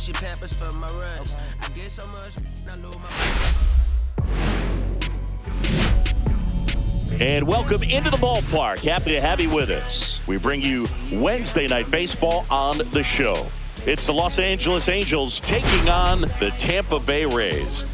she pampers for my runs. I get so much, I lose my. And welcome into the ballpark. Happy to have you with us. We bring you Wednesday Night Baseball on the show. It's the Los Angeles Angels taking on the Tampa Bay Rays.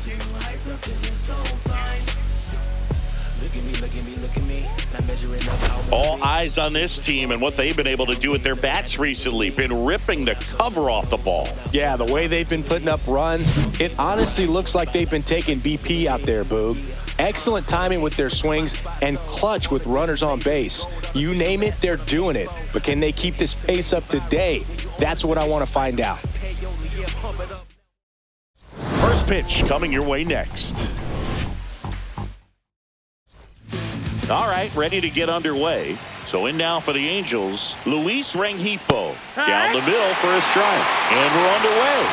All eyes on this team and what they've been able to do with their bats recently. Been ripping the cover off the ball. Yeah, the way they've been putting up runs, it honestly looks like they've been taking BP out there, Boog. Excellent timing with their swings and clutch with runners on base. You name it, they're doing it. But can they keep this pace up today? That's what I want to find out. First pitch coming your way next. All right, ready to get underway. So in now for the Angels, Luis Rengifo. Down the middle for a strike. And we're underway.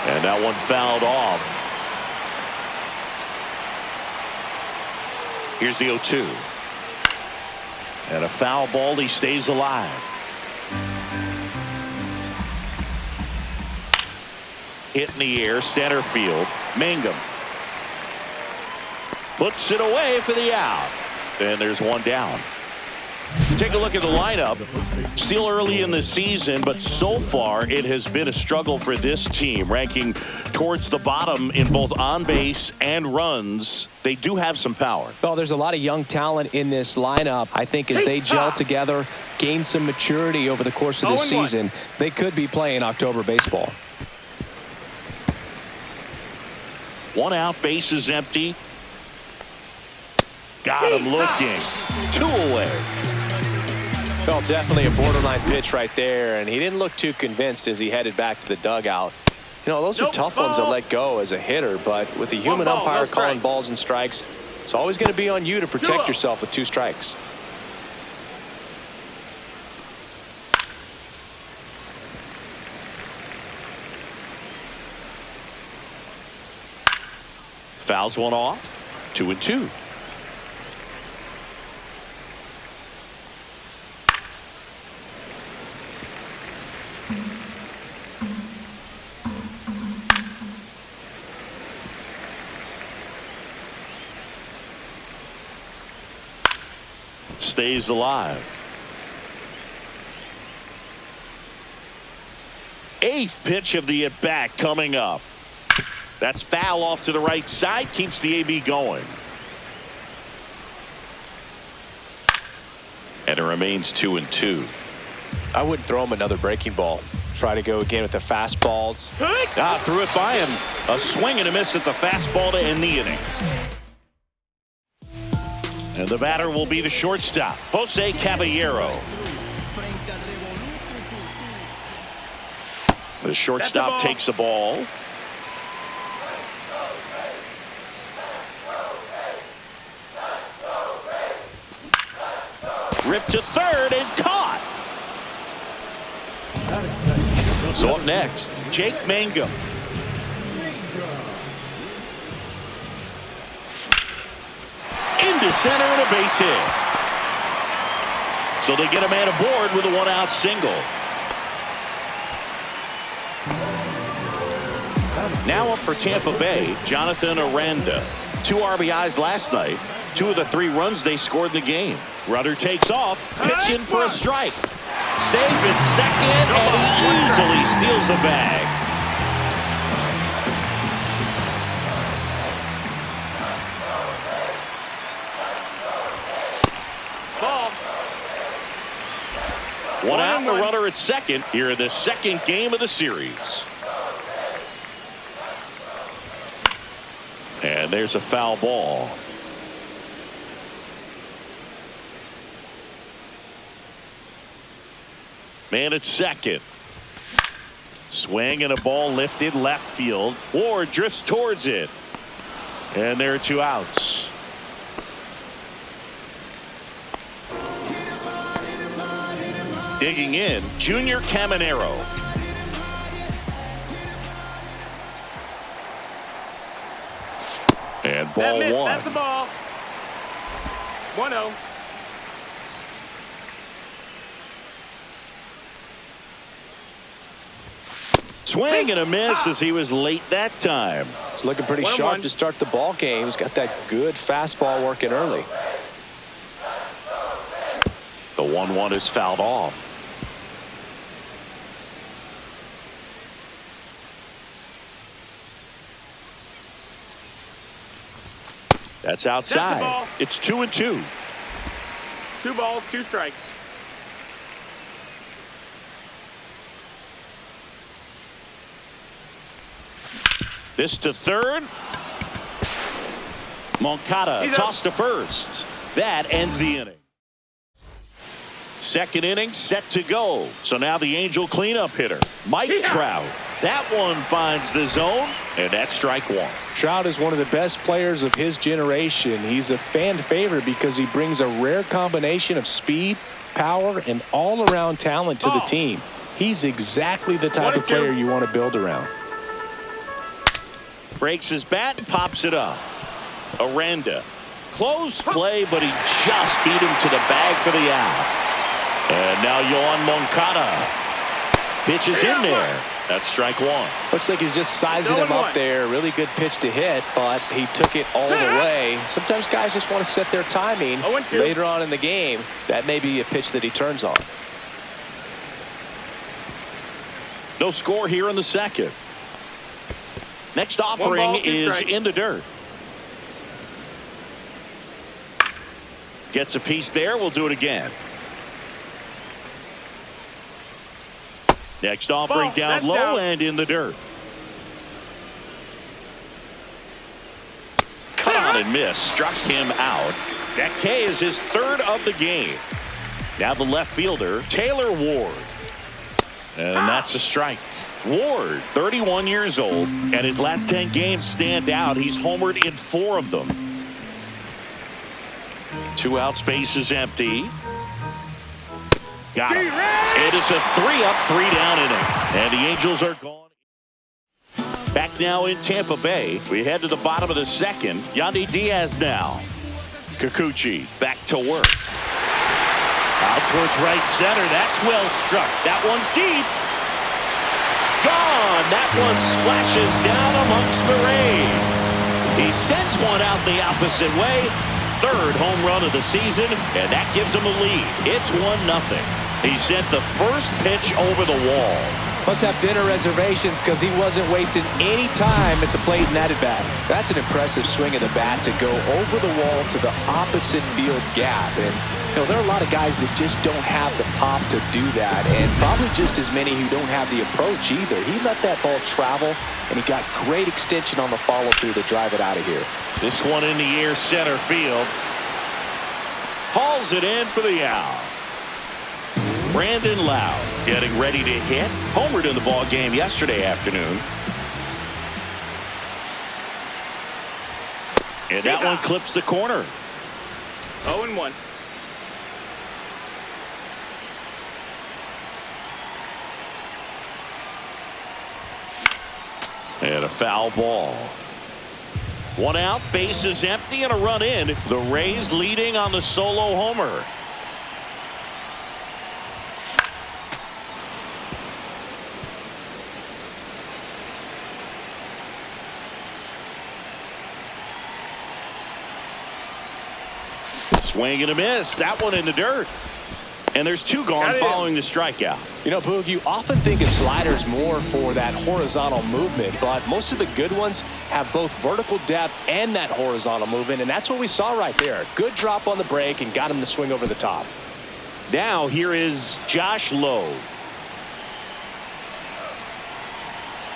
And that one fouled off. Here's the 0-2. And a foul ball, he stays alive. Hit in the air, center field. Mangum puts it away for the out. And there's one down. Take a look at the lineup. Still early in the season, but so far it has been a struggle for this team, ranking towards the bottom in both on base and runs. They do have some power. Well, there's a lot of young talent in this lineup. I think as they gel together, gain some maturity over the course of the season, they could be playing October baseball. One out, bases empty. Got him looking. Two away. Well, definitely a borderline pitch right there, and he didn't look too convinced as he headed back to the dugout. You know, those are tough ones to let go as a hitter, but with the human umpire calling balls and strikes, it's always going to be on you to protect yourself with 2 strikes. Fouls one off. 2-2. Stays alive. 8th pitch of the at-bat coming up. That's foul off to the right side. Keeps the AB going. And it remains 2-2. I wouldn't throw him another breaking ball. Try to go again with the fastballs. Threw it by him. A swing and a miss at the fastball to end the inning. And the batter will be the shortstop, Jose Caballero. The shortstop takes the ball. Ripped to third and caught. So up next, Jake Mangum. Into center and a base hit. So they get a man aboard with a 1-out single. Now up for Tampa Bay, Jonathan Aranda. 2 RBIs last night. 2 of the 3 runs they scored in the game. Runner takes off, pitching for a strike. Safe at second, and he easily steals the bag. One out and a runner at second here in the second game of the series. And there's a foul ball. Man at second. Swing and a ball lifted left field. Ward drifts towards it. And there are 2 outs. Digging in, Junior Caminero. And ball 1. That's the ball. 1-0. Swing and a miss as he was late that time. It's looking pretty sharp to start the ball game. He's got that good fastball working early. The 1-1 is fouled off. That's outside. It's 2-2. 2 balls, 2 strikes. This to third. Moncada tossed to first. That ends the inning. Second inning set to go. So now the Angel cleanup hitter, Mike Trout. That one finds the zone, and that's strike 1. Trout is one of the best players of his generation. He's a fan favorite because he brings a rare combination of speed, power, and all-around talent to the team. He's exactly the type of player you want to build around. Breaks his bat and pops it up. Aranda. Close play, but he just beat him to the bag for the out. And now Yohan Moncada pitches in there. That's strike 1. Looks like he's just sizing him up there. Really good pitch to hit, but he took it all the way. Sometimes guys just want to set their timing later on in the game. That may be a pitch that he turns on. No score here in the second. Next offering is in the dirt. Gets a piece there. We'll do it again. Next offering down low and in the dirt. Cut on and miss. Struck him out. That K is his 3rd of the game. Now the left fielder, Taylor Ward. And that's a strike. Ward, 31 years old, and his last 10 games stand out. He's homered in 4 of them. 2 outs, base is empty. Got him. It is a 3-up, 3-down inning, and the Angels are gone. Back now in Tampa Bay. We head to the bottom of the second. Yandy Diaz now. Kikuchi back to work. Out towards right center. That's well struck. That one's deep. Gone. That one splashes down amongst the Rays. He sends one out the opposite way. 3rd home run of the season, and that gives him a lead. It's 1-0. He sent the first pitch over the wall. Must have dinner reservations because he wasn't wasting any time at the plate in that at-bat. That's an impressive swing of the bat to go over the wall to the opposite field gap. And you know, there are a lot of guys that just don't have the pop to do that, and probably just as many who don't have the approach either. He let that ball travel, and he got great extension on the follow-through to drive it out of here. This one in the air center field. Hauls it in for the out. Brandon Lowe getting ready to hit. Homered in the ball game yesterday afternoon. And that one clips the corner. 0-1. And a foul ball. 1 out, base is empty, and a run in. The Rays leading on the solo homer. Swing and a miss. That one in the dirt. And there's 2 gone following the strikeout. You know, Boog, you often think of sliders more for that horizontal movement, but most of the good ones have both vertical depth and that horizontal movement, and that's what we saw right there. Good drop on the break and got him to swing over the top. Now here is Josh Lowe.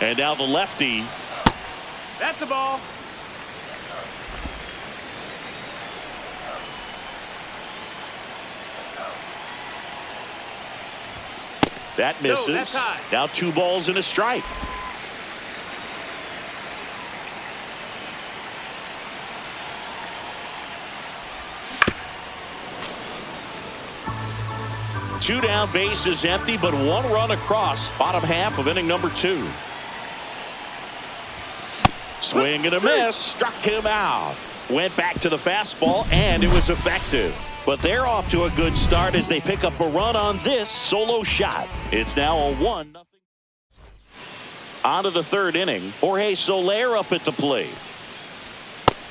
And now the lefty. That's the ball. That misses. No, that's high. Now 2 balls and a strike. Two down, base is empty, but 1 run across. Bottom half of inning number 2. Swing and a miss. Struck him out. Went back to the fastball, and it was effective. But they're off to a good start as they pick up a run on this solo shot. It's now a 1-0. On to the third inning. Jorge Soler up at the plate.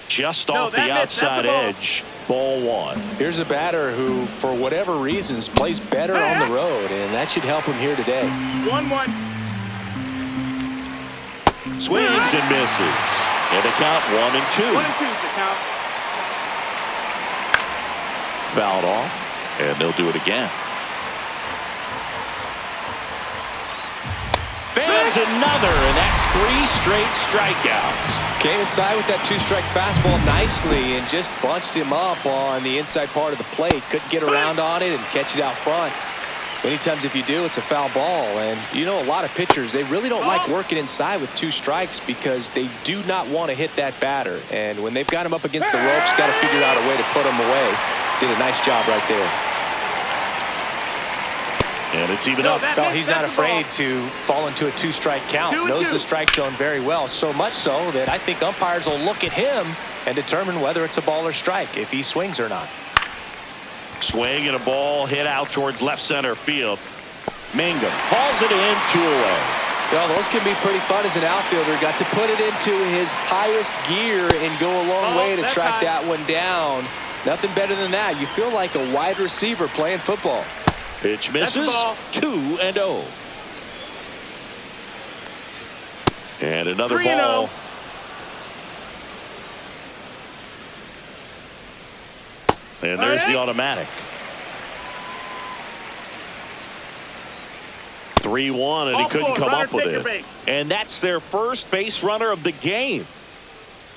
Just off the outside edge. Ball one. Here's a batter who, for whatever reasons, plays better on the road, and that should help him here today. 1-1. Swings and misses. And a count 1-2. 1-2's the count. Fouled off, and they'll do it again. Fans another, and that's 3 straight strikeouts. Came inside with that 2-strike fastball nicely and just bunched him up on the inside part of the plate. Couldn't get around on it and catch it out front. Many times if you do, it's a foul ball. And you know, a lot of pitchers, they really don't like working inside with 2 strikes because they do not want to hit that batter. And when they've got him up against the ropes, got to figure out a way to put him away. Did a nice job right there. And it's even up. Well, he's not afraid to fall into a 2-strike count. Knows the strike zone very well. So much so that I think umpires will look at him and determine whether it's a ball or strike, if he swings or not. Swing and a ball hit out towards left center field. Mangum hauls it in, 2 away. Well, those can be pretty fun as an outfielder. Got to put it into his highest gear and go a long way to track that one down. Nothing better than that. You feel like a wide receiver playing football. Pitch misses. 2-0. And another ball. And there's the automatic. 3-1, and he couldn't come up with it. And that's their first base runner of the game.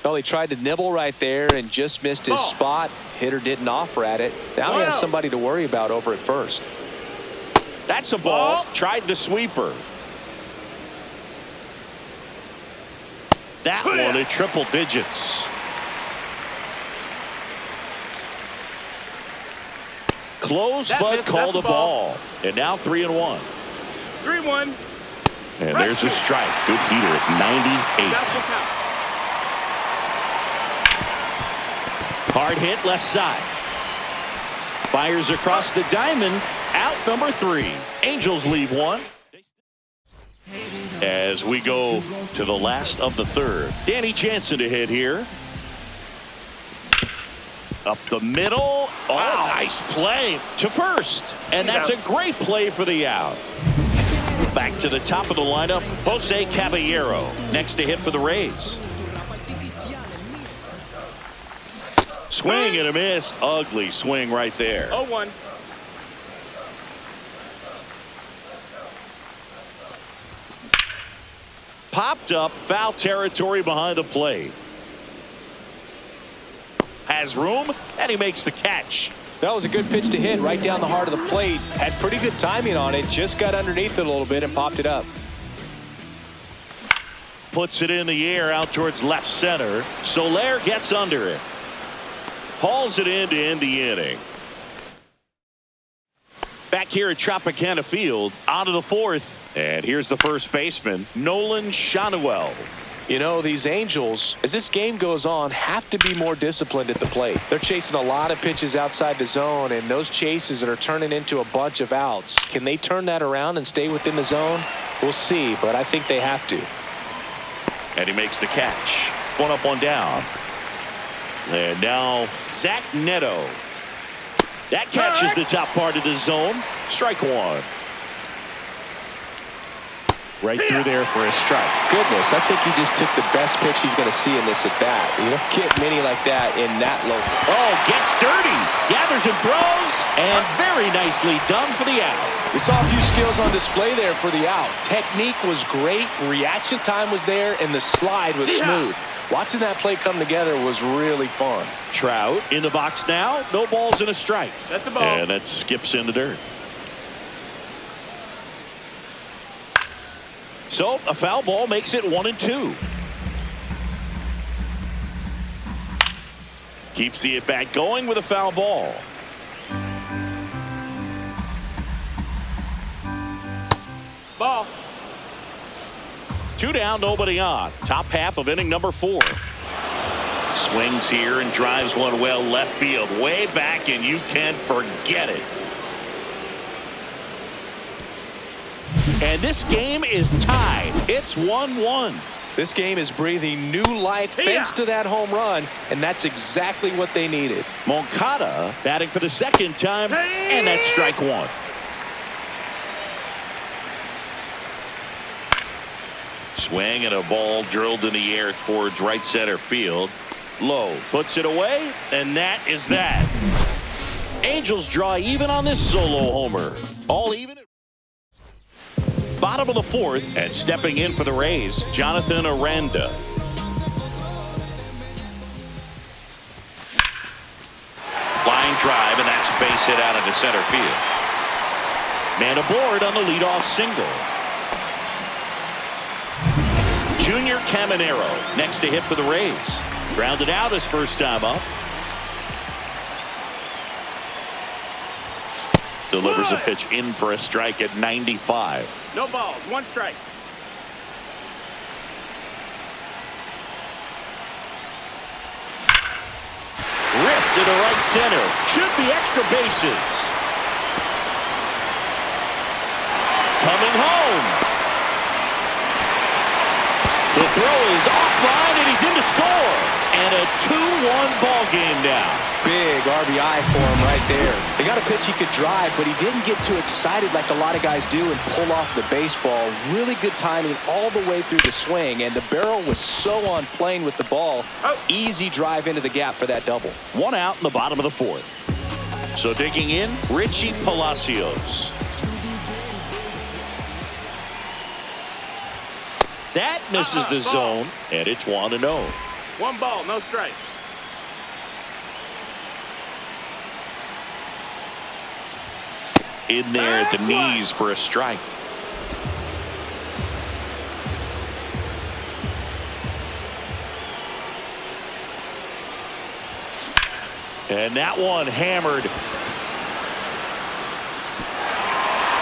Well, he tried to nibble right there and just missed his spot. Hitter didn't offer at it. Now he has somebody to worry about over at first. That's a ball. Tried the sweeper. That one at triple digits. Close, but called a ball. And now 3-1. 3-1. And there's a strike. Good heater at 98. Hard hit left side. Fires across the diamond. Out number 3. Angels leave 1. As we go to the last of the third. Danny Jansen to hit here. Up the middle. Oh, nice play to first. And that's a great play for the out. Back to the top of the lineup, Jose Caballero. Next to hit for the Rays. Swing and a miss. Ugly swing right there. 0-1. Popped up, foul territory behind the plate. Has room, and he makes the catch. That was a good pitch to hit right down the heart of the plate. Had pretty good timing on it. Just got underneath it a little bit and popped it up. Puts it in the air out towards left center. Soler gets under it. Hauls it in to end the inning. Back here at Tropicana Field, on to the 4th. And here's the first baseman, Nolan Schanuel. You know, these Angels, as this game goes on, have to be more disciplined at the plate. They're chasing a lot of pitches outside the zone, and those chases that are turning into a bunch of outs. Can they turn that around and stay within the zone? We'll see, but I think they have to. And he makes the catch. 1 up, 1 down. And now Zach Neto. That catches the top part of the zone. Strike 1. Right through there for a strike. Goodness, I think he just took the best pitch he's going to see in this at bat. You don't get many like that in that low. Oh, gets dirty. Gathers and throws. And very nicely done for the out. We saw a few skills on display there for the out. Technique was great. Reaction time was there. And the slide was smooth. Watching that play come together was really fun. Trout in the box now. No balls and a strike. That's a ball. And that skips in the dirt. So a foul ball makes it 1-2. Keeps the at-bat going with a foul ball. Ball. 2 down, nobody on. Top half of inning number 4. Swings here and drives one well left field. Way back, and you can forget it. And this game is tied. It's 1-1. This game is breathing new life thanks to that home run, and that's exactly what they needed. Moncada batting for the second time, and that's strike one. Swing and a ball drilled in the air towards right center field. Lowe puts it away, and that is that. Angels draw even on this solo homer. All even. Bottom of the fourth, and stepping in for the Rays, Jonathan Aranda. Line drive, and that's a base hit out into center field. Man aboard on the leadoff single. Junior Caminero next to hit for the Rays. Grounded out his first time up. Delivers a pitch in for a strike at 95. No balls, one strike. Ripped to the right center. Should be extra bases. Coming home. The throw is offline, and he's in to score. And a 2-1 ball game now. Big RBI for him right there. They got a pitch he could drive, but he didn't get too excited like a lot of guys do and pull off the baseball. Really good timing all the way through the swing, and the barrel was so on plane with the ball. Easy drive into the gap for that double. One out in the bottom of the fourth. So digging in, Richie Palacios. That misses the zone, and it's 1-0. One ball, no strikes. In there at the knees for a strike. And that one hammered.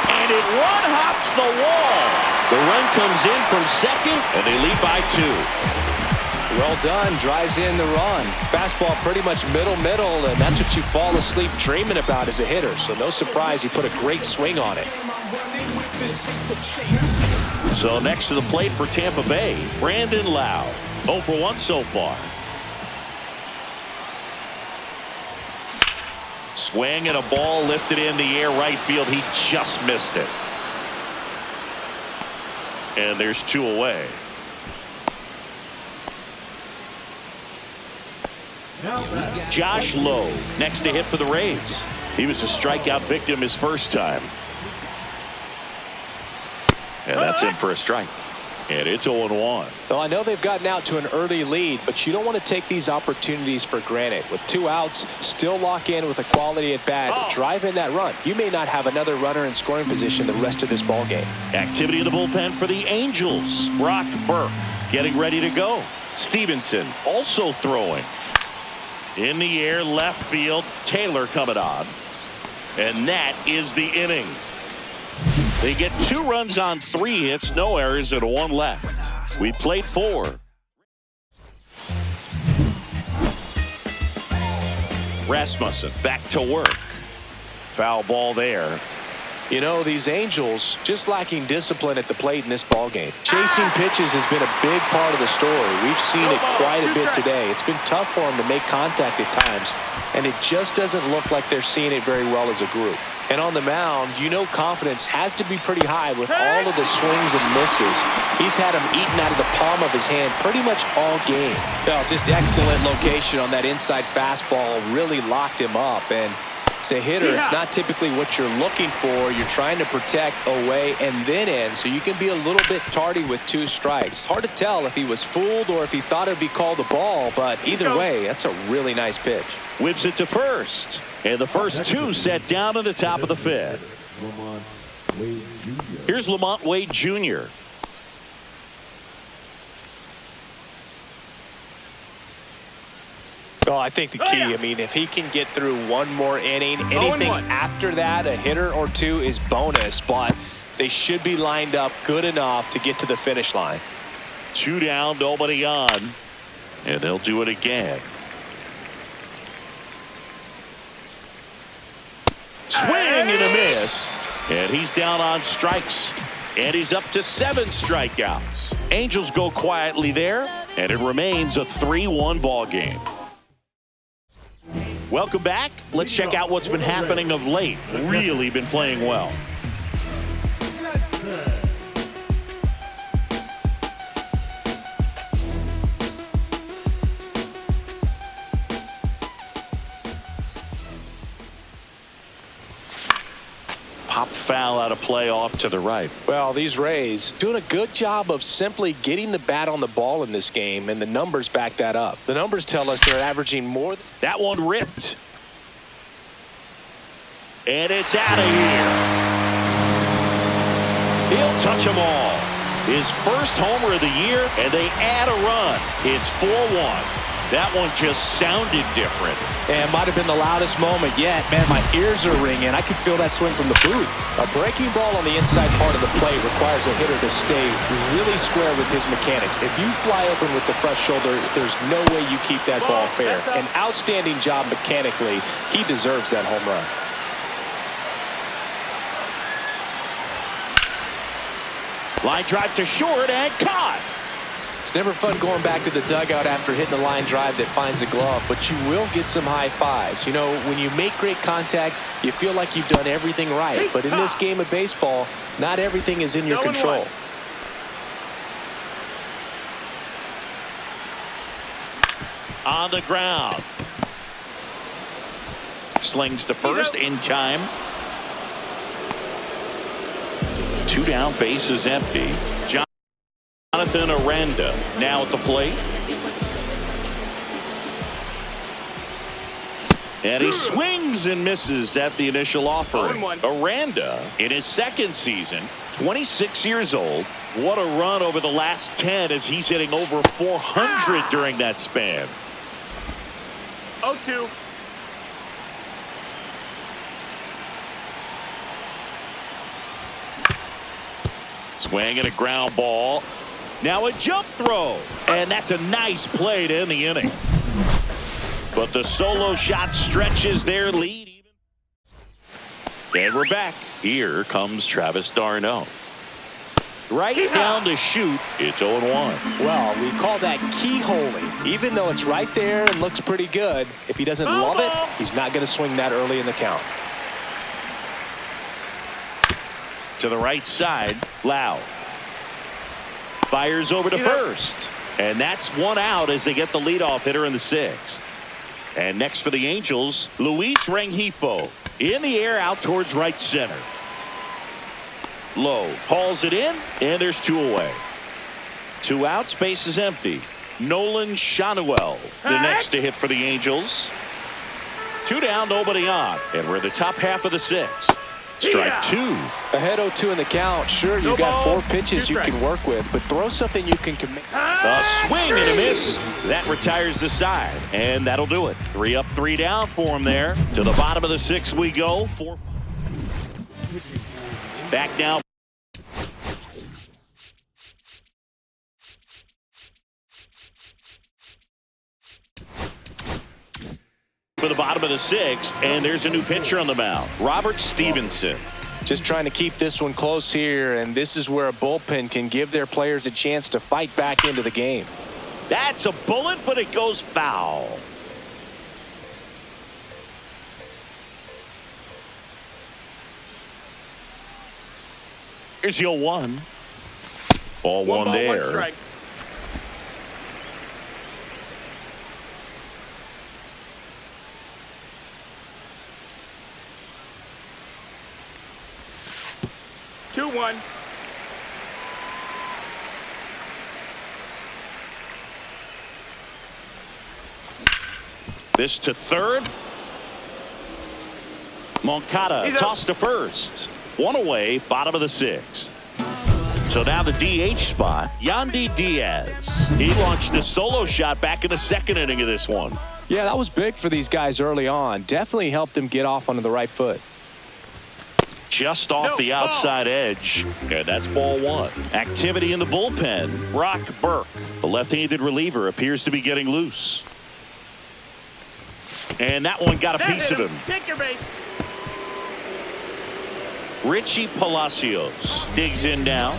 And it one hops the wall. The run comes in from second, and they lead by 2. Well done. Drives in the run. Fastball pretty much middle, and that's what you fall asleep dreaming about as a hitter. So no surprise he put a great swing on it. So next to the plate for Tampa Bay, Brandon Lau. 0 for 1 so far. Swing and a ball lifted in the air right field. He just missed it. And there's 2 away. Josh Lowe next to hit for the Rays. He was a strikeout victim his first time. And that's in for a strike. And it's 0-1. Well, I know they've gotten out to an early lead, but you don't want to take these opportunities for granted. With 2 outs, still lock in with a quality at bat. Drive in that run. You may not have another runner in scoring position the rest of this ball game. Activity in the bullpen for the Angels. Brock Burke getting ready to go. Stevenson also throwing. In the air, left field. Taylor coming on. And that is the inning. They get 2 runs on 3 hits, no errors, and 1 left. We played 4. Rasmussen back to work. Foul ball there. You know, these Angels just lacking discipline at the plate in this ballgame. Chasing pitches has been a big part of the story. We've seen it quite a bit today. It's been tough for them to make contact at times, and it just doesn't look like they're seeing it very well as a group. And on the mound, you know confidence has to be pretty high with all of the swings and misses. He's had them eaten out of the palm of his hand pretty much all game. Well, just excellent location on that inside fastball. Really locked him up. And as a hitter, it's not typically what you're looking for. You're trying to protect away and then in, so you can be a little bit tardy with 2 strikes. Hard to tell if he was fooled or if he thought it would be called a ball, but either way, that's a really nice pitch. Whips it to first. And the first 2 set down at the top of the 5th. Here's Lamont Wade Jr. Oh, I think the key, I mean, if he can get through 1 more inning, anything after that, a hitter or 2 is bonus, but they should be lined up good enough to get to the finish line. 2 down, nobody on, and they'll do it again. Swing and a miss, and he's down on strikes. And he's up to 7 strikeouts. Angels go quietly there, and it remains a 3-1 ball game. Welcome back. Let's check out what's been happening of late. Really been playing well. Pop foul out of play off to the right. Well, these Rays doing a good job of simply getting the bat on the ball in this game, and the numbers back that up. The numbers tell us they're averaging more. That one ripped. And it's out of here. He'll touch them all. His first homer of the year, and they add a run. It's 4-1. That one just sounded different. And might have been the loudest moment yet. Man, my ears are ringing. I could feel that swing from the booth. A breaking ball on the inside part of the plate requires a hitter to stay really square with his mechanics. If you fly open with the fresh shoulder, there's no way you keep that ball fair. An outstanding job mechanically. He deserves that home run. Line drive to short and caught. It's never fun going back to the dugout after hitting a line drive that finds a glove, but you will get some high fives. You know, when you make great contact, you feel like you've done everything right. But in this game of baseball, not everything is in your control. On the ground. Slings to first in time. 2 down, base is empty. Jonathan Aranda now at the plate. And he swings and misses at the initial offering. Aranda in his second season, 26 years old. What a run over the last 10 as he's hitting over 400 during that span. 0-2. Swing and a ground ball. Now a jump throw. And that's a nice play to end the inning. But the solo shot stretches their lead. And we're back. Here comes Travis d'Arnaud. Right down to shoot. It's 0-1. Well, we call that keyholing. Even though it's right there and looks pretty good, if he doesn't love it, he's not going to swing that early in the count. To the right side, Lau. Fires over to first. And that's one out as they get the leadoff hitter in the 6th. And next for the Angels, Luis Rengifo. In the air out towards right center. Low hauls it in, and there's 2 away. 2 outs, base is empty. Nolan Shanuel, the next to hit for the Angels. 2 down, nobody on. And we're in the top half of the 6th. Strike 2. Ahead 0-2 in the count. Sure, you've got 4 pitches you can work with, but throw something you can commit. A swing and a miss. That retires the side, and that'll do it. 3 up, 3 down for him there. To the bottom of the 6th we go. 4. Back now. For the bottom of the 6th, and there's a new pitcher on the mound, Robert Stevenson. Just trying to keep this one close here, and this is where a bullpen can give their players a chance to fight back into the game. That's a bullet, but it goes foul. Here's your 1. Ball one there. 1 strike. Two, 1. This to third. Moncada tossed to first. 1 away, bottom of the 6th. So now the DH spot, Yandy Diaz. He launched a solo shot back in the 2nd inning of this one. Yeah, that was big for these guys early on. Definitely helped them get off onto the right foot. Just off the outside edge. And that's ball 1. Activity in the bullpen. Brock Burke, the left-handed reliever, appears to be getting loose. And that one got a piece of him. Take your base. Richie Palacios digs in now.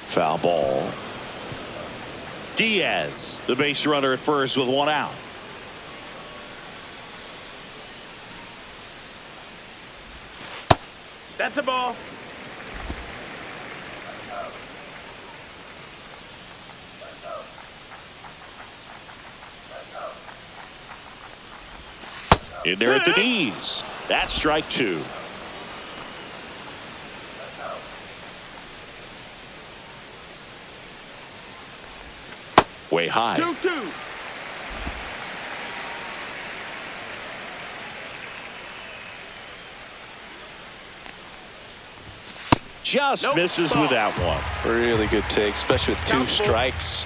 Foul ball. Diaz, the base runner at first with one out. That's a ball. In there at the knees. That's strike two. Way high. 2-2. Just misses with that one. Really good take, especially with two strikes.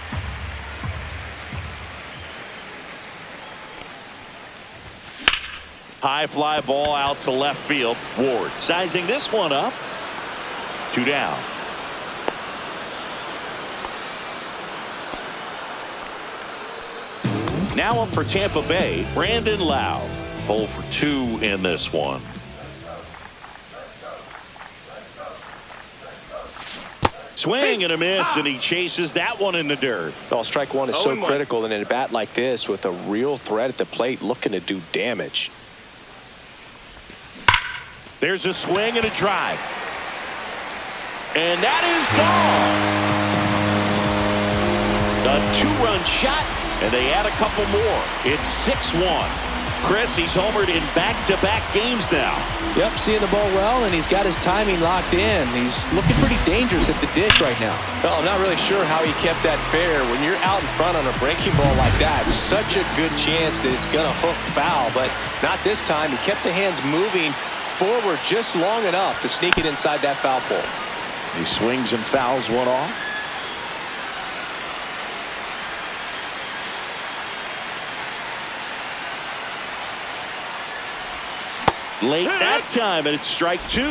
High fly ball out to left field. Ward sizing this one up. 2 down. Now up for Tampa Bay, Brandon Lowe. 0 for 2 in this one. Swing and a miss, and he chases that one in the dirt. Well, strike one is so critical in a bat like this with a real threat at the plate looking to do damage. There's a swing and a drive. And that is gone. A 2-run shot, and they add a couple more. It's 6-1. Chris, he's homered in back-to-back games now. Yep, seeing the ball well, and he's got his timing locked in. He's looking pretty dangerous at the dish right now. Well, I'm not really sure how he kept that fair. When you're out in front on a breaking ball like that, such a good chance that it's going to hook foul, but not this time. He kept the hands moving forward just long enough to sneak it inside that foul pole. He swings and fouls one off. Late that time, and it's strike 2.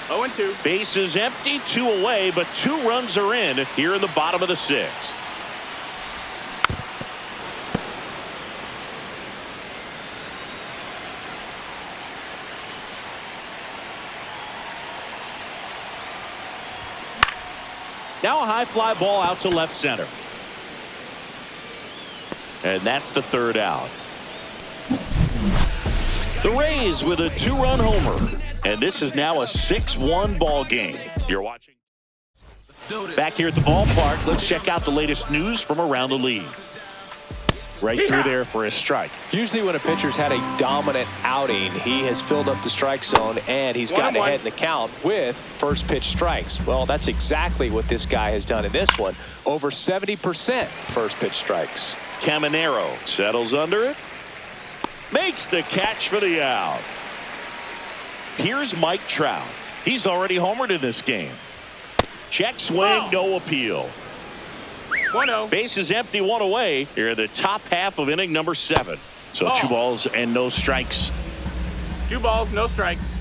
0-2. Bases empty, 2 away, but 2 runs are in here in the bottom of the 6th. Now a high fly ball out to left center. And that's the 3rd out. The Rays with a 2-run homer. And this is now a 6-1 ball game. You're watching. Back here at the ballpark, let's check out the latest news from around the league. Right through there for a strike. Usually when a pitcher's had a dominant outing, he has filled up the strike zone and he's gotten ahead in the count with first pitch strikes. Well, that's exactly what this guy has done in this one. Over 70% first pitch strikes. Caminero settles under it. Makes the catch for the out. Here's Mike Trout. He's already homered in this game. Check swing, no appeal. 1-0. Bases empty, 1 away. Here in the top half of inning number 7. So 2 balls and no strikes. 2 balls, no strikes.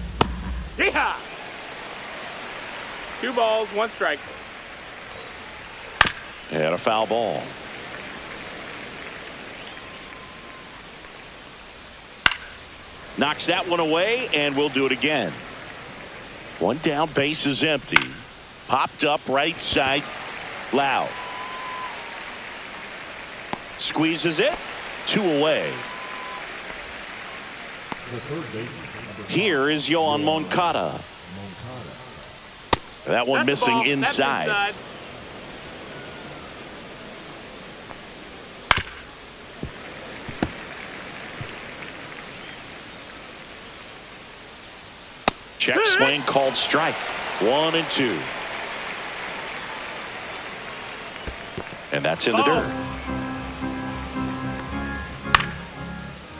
Yeehaw! 2 balls, 1 strike. And a foul ball. Knocks that one away, and we'll do it again. 1 down, bases empty. Popped up right side. Loud. Squeezes it. 2 away. Here is Yohan Moncada. That one missing inside. Check swing called strike. 1 and 2. And that's in the dirt.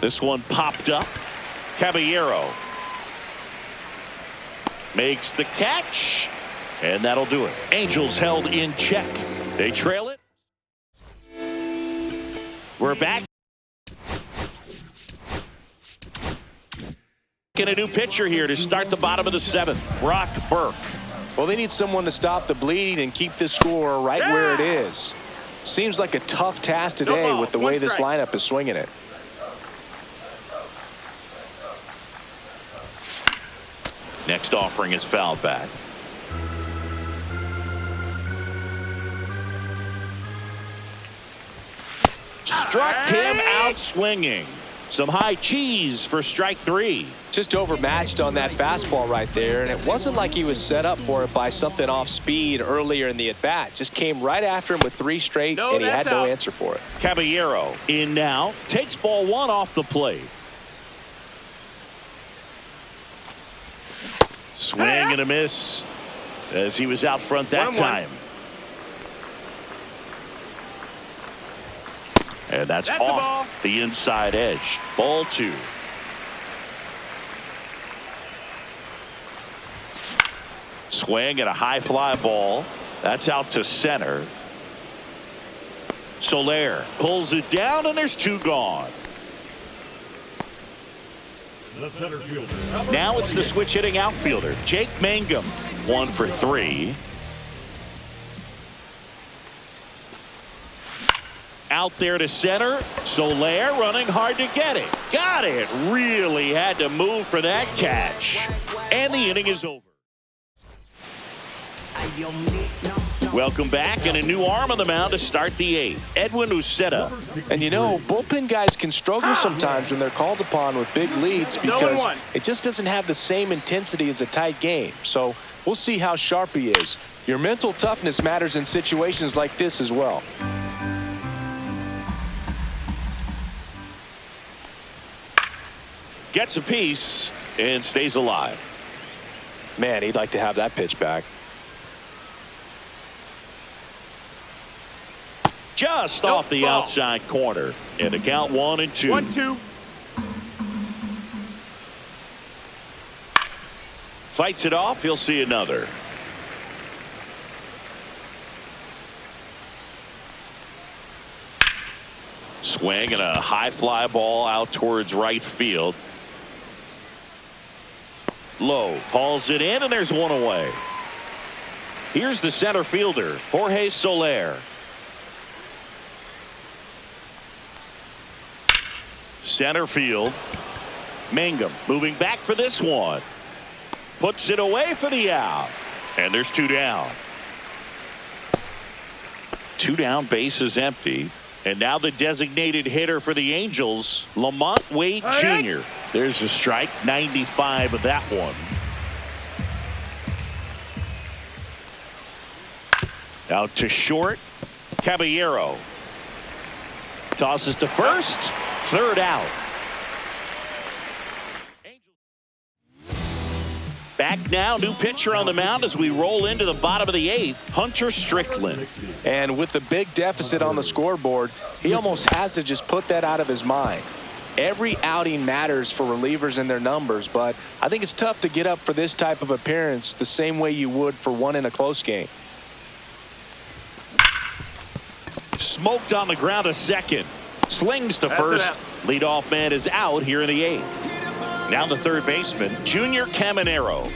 This one popped up. Caballero makes the catch. And that'll do it. Angels held in check. They trail it. We're back. And a new pitcher here to start the bottom of the 7th. Brock Burke. Well, they need someone to stop the bleeding and keep the score right where it is. Seems like a tough task today with the way this lineup is swinging it. Next offering is fouled back. Struck him out swinging. Some high cheese for strike 3. Just overmatched on that fastball right there, and it wasn't like he was set up for it by something off speed earlier in the at-bat. Just came right after him with 3 straight, and he had no answer for it. Caballero in now. Takes ball 1 off the plate. Swing and a miss as he was out front that time. And that's off the inside edge. Ball 2. Swing and a high fly ball. That's out to center. Soler pulls it down, and there's 2 gone. Now it's the switch hitting outfielder, Jake Mangum. 1 for 3. Out there to center. Soler running hard to get it. Got it. Really had to move for that catch. And the inning is over. Welcome back, and a new arm on the mound to start the 8th. Edwin Uceta. And you know, bullpen guys can struggle sometimes when they're called upon with big leads because it just doesn't have the same intensity as a tight game. So we'll see how sharp he is. Your mental toughness matters in situations like this as well. Gets a piece and stays alive. Man, he'd like to have that pitch back. Just off the outside corner. And the count 1-2. 1-2. Fights it off. He'll see another. Swing and a high fly ball out towards right field. Low hauls it in, and there's 1 away. Here's the center fielder, Jorge Soler. Center field. Mangum moving back for this one. Puts it away for the out. And there's 2 down. 2 down, base is empty. And now the designated hitter for the Angels, Lamont Wade Jr. There's a strike, 95 of that one. Out to short, Caballero. Tosses to first, 3rd out. Back now, new pitcher on the mound as we roll into the bottom of the 8th, Hunter Strickland. And with the big deficit on the scoreboard, he almost has to just put that out of his mind. Every outing matters for relievers and their numbers, but I think it's tough to get up for this type of appearance the same way you would for one in a close game. Smoked on the ground to second. Slings to first. Leadoff man is out here in the 8th. Now the third baseman, Junior Caminero.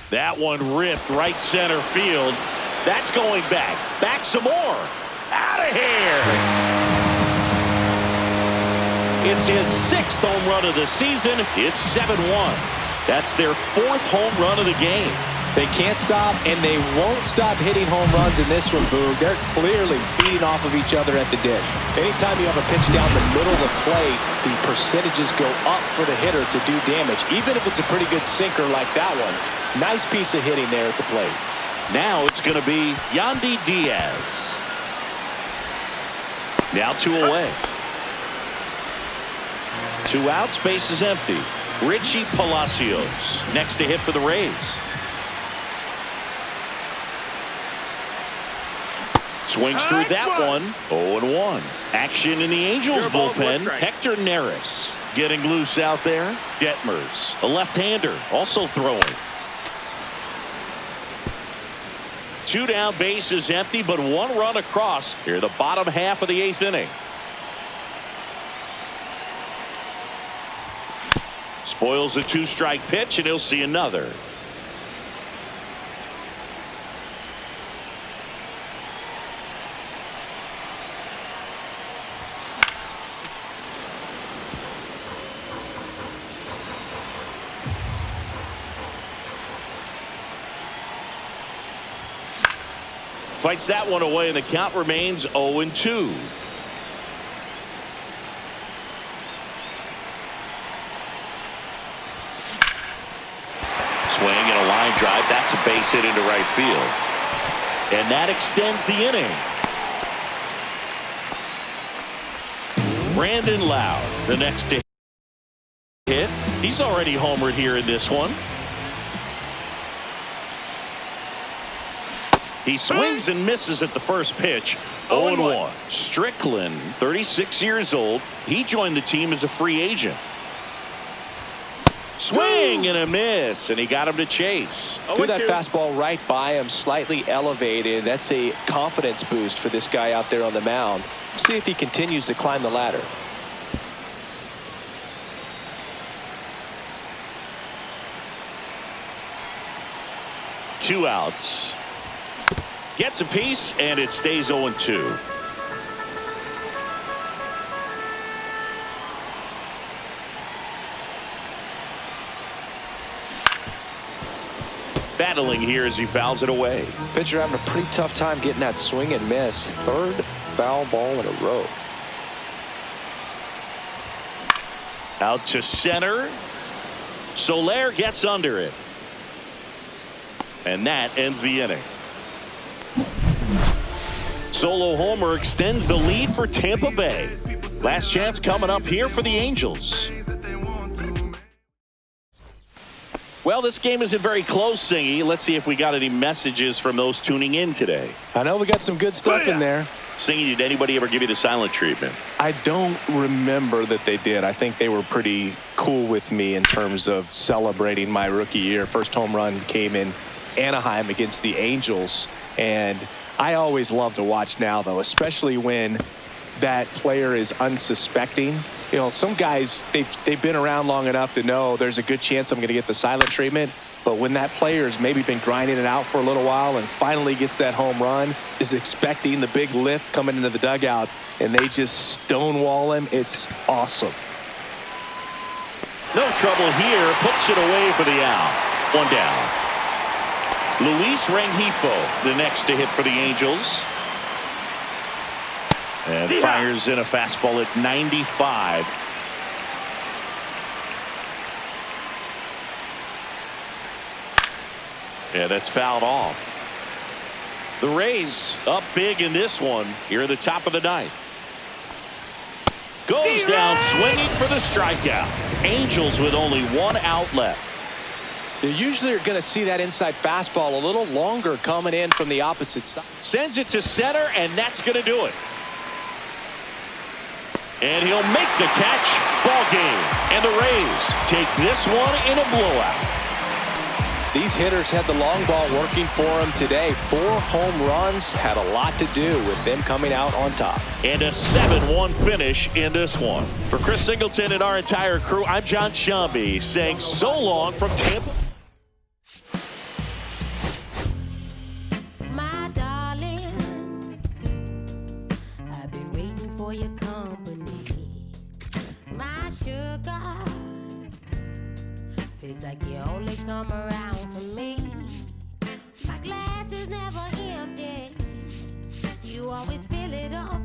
That one ripped right center field. That's going back. Back some more. Out of here. It's his 6th home run of the season. It's 7-1. That's their 4th home run of the game. They can't stop, and they won't stop hitting home runs in this one, Boog. They're clearly feeding off of each other at the ditch. Anytime you have a pitch down the middle of the plate, the percentages go up for the hitter to do damage, even if it's a pretty good sinker like that one. Nice piece of hitting there at the plate. Now it's going to be Yandy Diaz. Now 2 away. 2 outs, base is empty. Richie Palacios next to hit for the Rays. Swings through that one. 0-1. Action in the Angels bullpen. Hector Neris getting loose out there. Detmers, a left-hander, also throwing. 2 down, base is empty, but 1 run across here the bottom half of the 8th inning. Spoils a 2-strike pitch, and he'll see another. Fights that one away, and the count remains 0-2. Swing and a line drive. That's a base hit into right field. And that extends the inning. Brandon Loud, the next to hit. He's already homered here in this one. He swings and misses at the first pitch. 0-1. Strickland, 36 years old. He joined the team as a free agent. Swing and a miss, and he got him to chase. Threw that fastball right by him, slightly elevated. That's a confidence boost for this guy out there on the mound. See if he continues to climb the ladder. Two outs. Gets a piece, and it stays 0-2. Battling here as he fouls it away. Pitcher having a pretty tough time getting that swing and miss. Third foul ball in a row. Out to center. Soler gets under it. And that ends the inning. Solo homer extends the lead for Tampa Bay. Last chance coming up here for the Angels. Well, this game isn't very close, Singy. Let's see if we got any messages from those tuning in today. I know we got some good stuff in there. Singy, did anybody ever give you the silent treatment? I don't remember that they did. I think they were pretty cool with me in terms of celebrating my rookie year. First home run came in Anaheim against the Angels. And I always love to watch now, though, especially when that player is unsuspecting. You know, some guys, they've been around long enough to know there's a good chance I'm going to get the silent treatment. But when that player's maybe been grinding it out for a little while and finally gets that home run, is expecting the big lift coming into the dugout, and they just stonewall him, it's awesome. No trouble here. Puts it away for the out. One down. Luis Rengifo, the next to hit for the Angels. And fires in a fastball at 95. Yeah, that's fouled off. The Rays up big in this one here at the top of the ninth. Goes down swinging for the strikeout. Angels with only one out left. You usually are going to see that inside fastball a little longer coming in from the opposite side. Sends it to center, and that's going to do it. And he'll make the catch. Ball game. And the Rays take this one in a blowout. These hitters had the long ball working for them today. 4 home runs had a lot to do with them coming out on top. And a 7-1 finish in this one. For Chris Singleton and our entire crew, I'm John Shambi saying so long from Tampa. My darling, I've been waiting for your company. My sugar, feels like you only come around for me. My glass is never empty. You always fill it up.